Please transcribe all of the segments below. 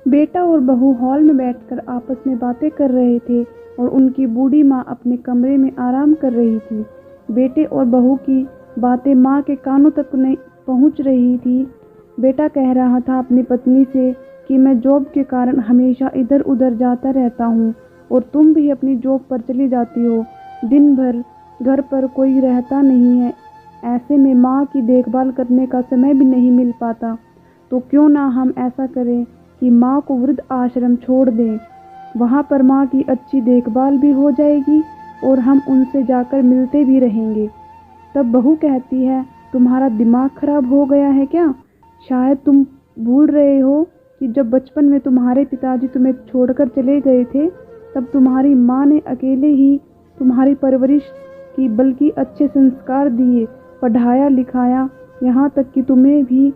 बेटा और बहू हॉल में बैठकर आपस में बातें कर रहे थे और उनकी बूढ़ी माँ अपने कमरे में आराम कर रही थी। बेटे और बहू की बातें माँ के कानों तक नहीं पहुँच रही थी। बेटा कह रहा था अपनी पत्नी से कि मैं जॉब के कारण हमेशा इधर उधर जाता रहता हूँ और तुम भी अपनी जॉब पर चली जाती हो। दिन भर घर पर कोई रहता नहीं है, ऐसे में माँ की देखभाल करने का समय भी नहीं मिल पाता। तो क्यों ना हम ऐसा करें कि माँ को वृद्ध आश्रम छोड़ दें। वहाँ पर माँ की अच्छी देखभाल भी हो जाएगी और हम उनसे जाकर मिलते भी रहेंगे। तब बहू कहती है, तुम्हारा दिमाग खराब हो गया है क्या? शायद तुम भूल रहे हो कि जब बचपन में तुम्हारे पिताजी तुम्हें छोड़कर चले गए थे, तब तुम्हारी माँ ने अकेले ही तुम्हारी परवरिश की, बल्कि अच्छे संस्कार दिए, पढ़ाया लिखाया, यहाँ तक कि तुम्हें भी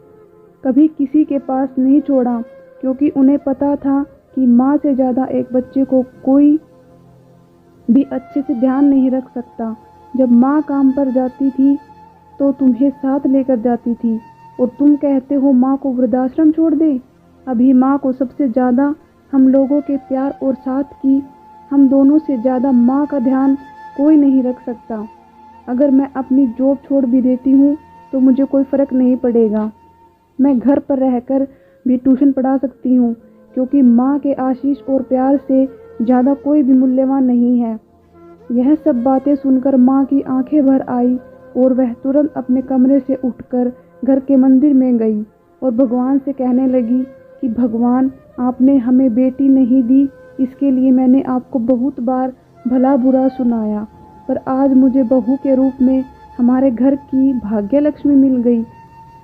कभी किसी के पास नहीं छोड़ा, क्योंकि उन्हें पता था कि माँ से ज़्यादा एक बच्चे को कोई भी अच्छे से ध्यान नहीं रख सकता। जब माँ काम पर जाती थी तो तुम्हें साथ लेकर जाती थी और तुम कहते हो माँ को वृद्धाश्रम छोड़ दे। अभी माँ को सबसे ज़्यादा हम लोगों के प्यार और साथ की, हम दोनों से ज़्यादा माँ का ध्यान कोई नहीं रख सकता। अगर मैं अपनी जॉब छोड़ भी देती हूँ तो मुझे कोई फ़र्क नहीं पड़ेगा। मैं घर पर रहकर भी ट्यूशन पढ़ा सकती हूँ, क्योंकि माँ के आशीष और प्यार से ज़्यादा कोई भी मूल्यवान नहीं है। यह सब बातें सुनकर माँ की आंखें भर आई और वह तुरंत अपने कमरे से उठकर घर के मंदिर में गई और भगवान से कहने लगी कि भगवान, आपने हमें बेटी नहीं दी, इसके लिए मैंने आपको बहुत बार भला बुरा सुनाया, पर आज मुझे बहू के रूप में हमारे घर की भाग्य लक्ष्मी मिल गई।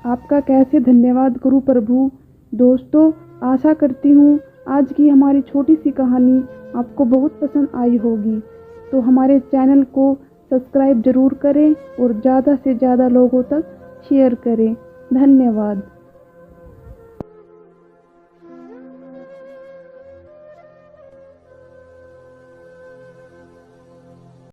आपका कैसे धन्यवाद करूं प्रभु। दोस्तों, आशा करती हूँ आज की हमारी छोटी सी कहानी आपको बहुत पसंद आई होगी। तो हमारे चैनल को सब्सक्राइब ज़रूर करें और ज़्यादा से ज़्यादा लोगों तक शेयर करें। धन्यवाद।